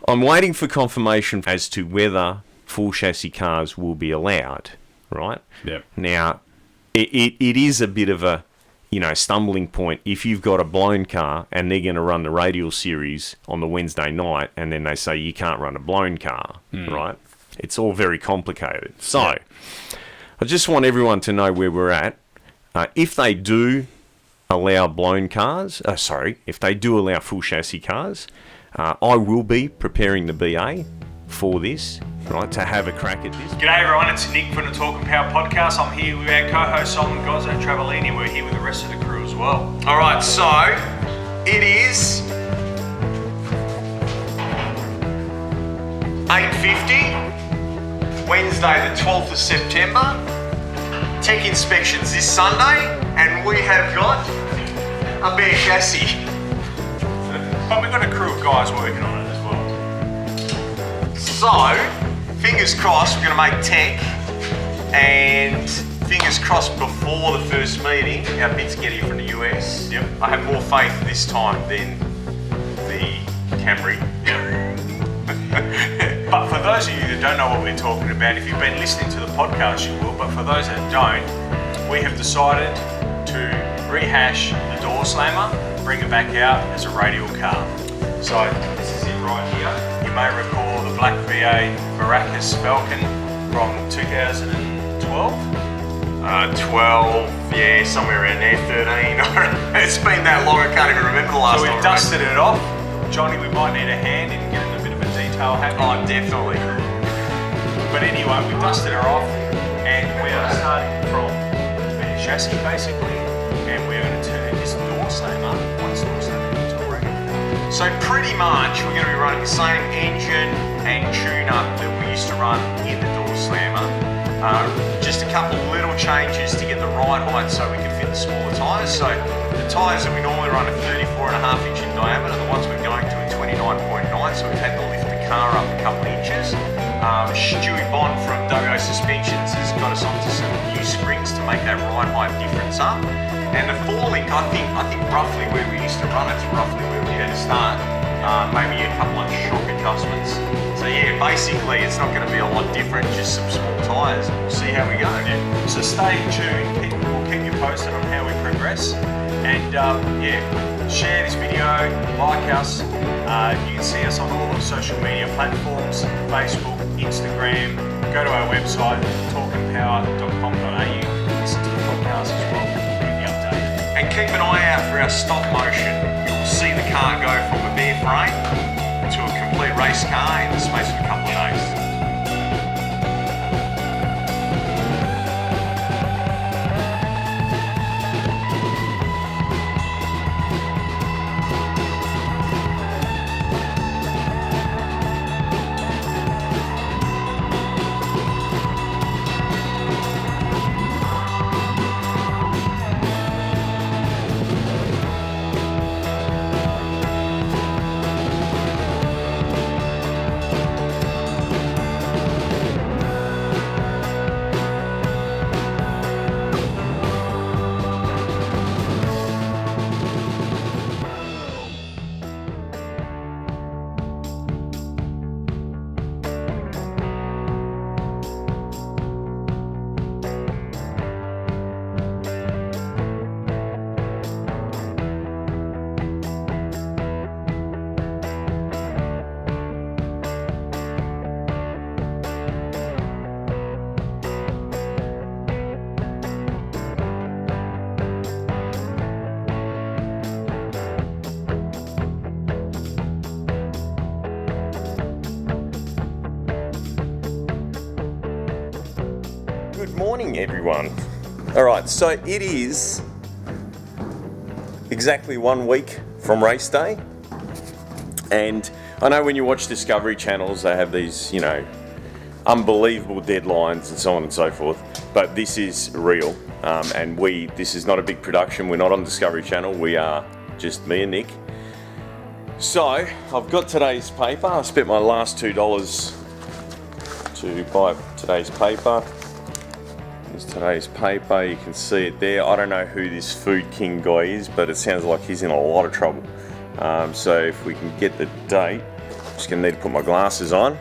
I'm waiting for confirmation as to whether full chassis cars will be allowed, right? Yep. Now, it is a bit of a, stumbling point if you've got a blown car and they're going to run the Radial series on the Wednesday night and then they say you can't run a blown car, right? It's all very complicated. So, I just want everyone to know where we're at. If they do allow blown cars, if they do allow full chassis cars, I will be preparing the BA for this, right, to have a crack at this. G'day everyone, it's Nick from the Talk and Power podcast. I'm here with our co-host Simon Gonzo Travaglini. We're here with the rest of the crew as well. Alright, so it is 8:50, Wednesday the 12th of September. Tech inspections this Sunday, and we have got a bare chassis. But we've got a crew of guys working on it as well. So, fingers crossed we're going to make tech, and fingers crossed before the first meeting our bits get here from the US. Yep. I have more faith this time than the Camry. But for those of you that don't know what we're talking about, if you've been listening to the podcast, you will. But for those that don't, we have decided to rehash the door slammer, bring it back out as a radial car. So this is it right here. You may recall the black BA Falcon from 2012. 12, yeah, somewhere around there, 13. It's been that long, I can't even remember the last So time. we've dusted it off. Johnny, we might need a hand in getting a bit of a detail happening. Oh, definitely. But anyway, we dusted her off and we are starting from the chassis basically, and we're going to turn this door slammer, one door slammer, into a radial car. So pretty much we're going to be running the same engine and tune-up that we used to run in the door slammer. Just a couple of little changes to get the right height so we can fit the smaller tyres. So the tyres that we normally run are 34.5 inch in diameter, the ones we're going to are 29.9, so we've had to lift the car up a couple of inches. Stewie Bond from Dogo Suspensions has got us onto some new springs to make that right height difference up. And the forelink, I think roughly where we used to run it's roughly where we had to start. Maybe a couple of shock adjustments. So yeah, basically it's not going to be a lot different, just some small tyres. We'll see how we go. Yeah. So stay tuned, we'll keep you posted on how we progress. And share this video, like us. You can see us on all the social media platforms, Facebook, Instagram. Go to our website, talkandpower.com.au. Listen to the podcast as well. Keep you updated. And keep an eye out for our stop motion. You'll see the car go from a bare frame to a complete race car in the space of a couple of days. Good morning, everyone. All right, so it is exactly 1 week from race day, and I know when you watch Discovery channels, they have these, unbelievable deadlines and so on and so forth, but this is real, and this is not a big production. We're not on Discovery Channel. We are just me and Nick. So I've got today's paper. I spent my last $2 to buy today's paper. There's today's paper. You can see it there. I don't know who this Food King guy is, but it sounds like he's in a lot of trouble. So if we can get the date, Just gonna need to put my glasses on.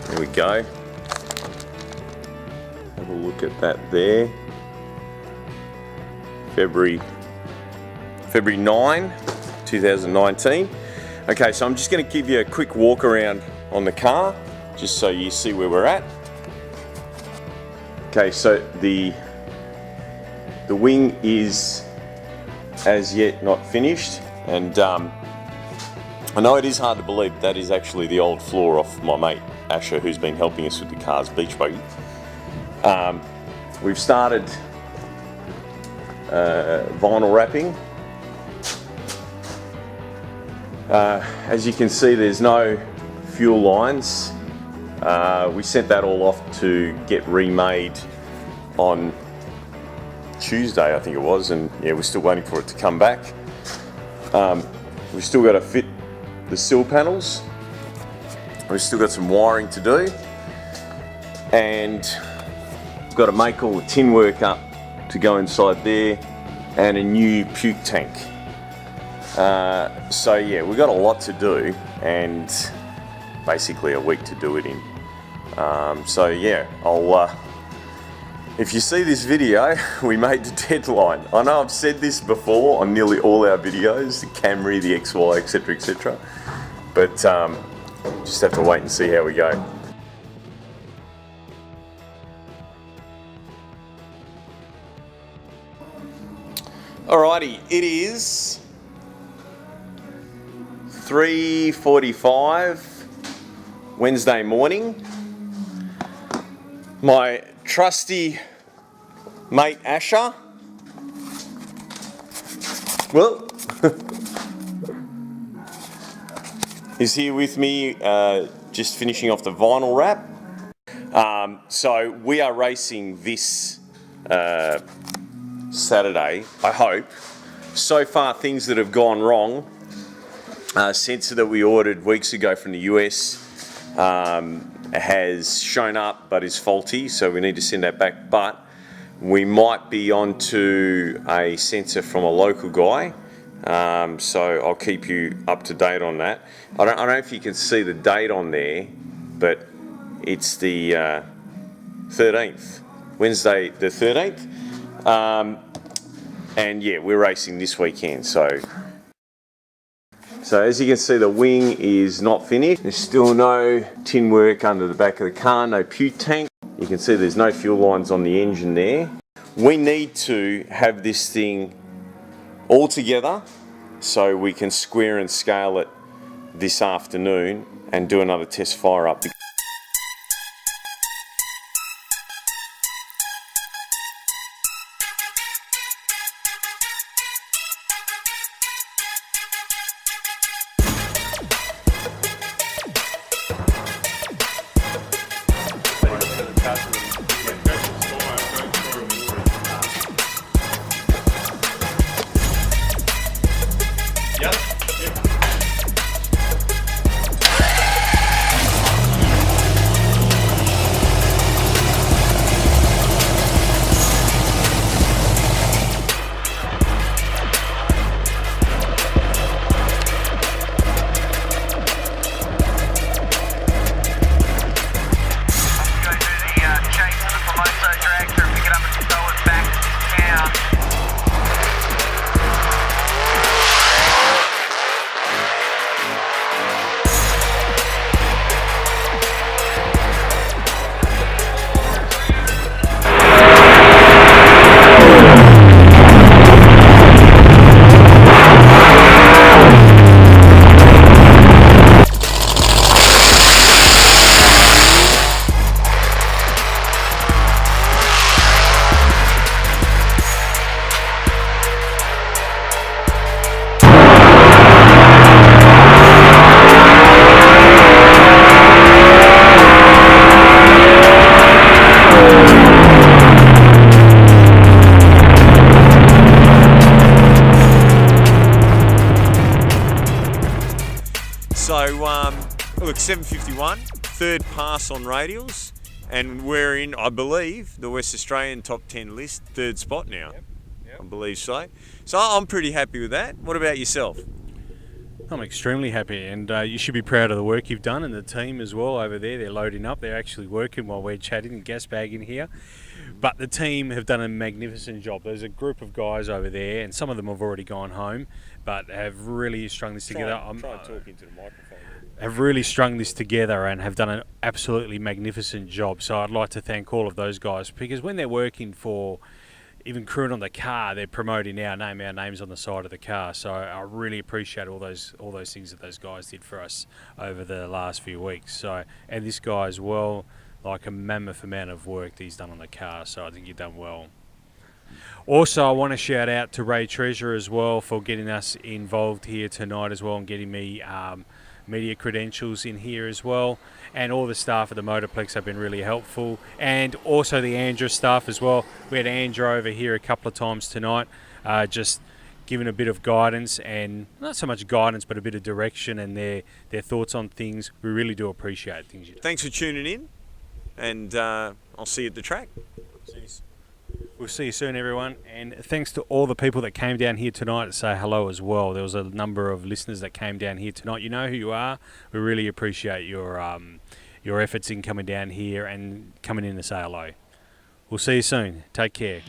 There we go. Have a look at that there. February 9, 2019. Okay, so I'm just going to give you a quick walk around on the car, just so you see where we're at. Okay, so the wing is as yet not finished, and I know it is hard to believe that is actually the old floor off my mate Asher, who's been helping us with the car's beach buggy. We've started vinyl wrapping. As you can see, there's no fuel lines. We sent that all off to get remade on Tuesday, I think it was, and yeah, we're still waiting for it to come back. We've still got to fit the sill panels. We've still got some wiring to do, and we've got to make all the tin work up to go inside there, and a new puke tank. So yeah, we've got a lot to do, and basically a week to do it in. So yeah, if you see this video, we made the deadline. I know I've said this before on nearly all our videos, the Camry, the XY, etc, etc, but just have to wait and see how we go. Alrighty, it is 3:45 Wednesday morning. My trusty mate Asher, well, is here with me, just finishing off the vinyl wrap. So we are racing this Saturday, I hope. So far, things that have gone wrong. Sensor that we ordered weeks ago from the US has shown up but is faulty, so we need to send that back. But we might be onto a sensor from a local guy, so I'll keep you up to date on that. I don't know if you can see the date on there, but it's the 13th, Wednesday the 13th. And yeah, we're racing this weekend. So as you can see, the wing is not finished. There's still no tin work under the back of the car, no puke tank. You can see there's no fuel lines on the engine there. We need to have this thing all together so we can square and scale it this afternoon and do another test fire up. Look, 751, third pass on Radials, and we're in, I believe, the West Australian top 10 list, third spot now. Yep. I believe so. So I'm pretty happy with that. What about yourself? I'm extremely happy, and you should be proud of the work you've done, and the team as well over there. They're loading up. They're actually working while we're chatting and gas bagging here. But the team have done a magnificent job. There's a group of guys over there, and some of them have already gone home, but have really strung this together. Try and talk into the microphone. Have really strung this together and have done an absolutely magnificent job. So I'd like to thank all of those guys, because when they're working for, even crewing on the car, they're promoting our names on the side of the car. So I really appreciate all those things that those guys did for us over the last few weeks. So, and this guy as well, like a mammoth amount of work that he's done on the car. So I think you've done well. Also, I want to shout out to Ray Treasure as well for getting us involved here tonight as well, and getting me media credentials in here as well, and all the staff at the Motorplex have been really helpful, and also the Andra staff as well. We had Andra over here a couple of times tonight, just giving a bit of guidance, and not so much guidance but a bit of direction and their thoughts on things. We really do appreciate things you do. Thanks for tuning in, and I'll see you at the track. We'll see you soon, everyone, and thanks to all the people that came down here tonight to say hello as well. There was a number of listeners that came down here tonight. You know who you are. We really appreciate your efforts in coming down here and coming in to say hello. We'll see you soon. Take care.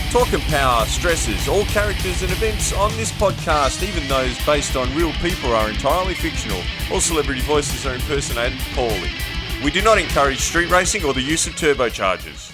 Talking power, stresses, all characters and events on this podcast, even those based on real people, are entirely fictional. All celebrity voices are impersonated poorly. We do not encourage street racing or the use of turbochargers.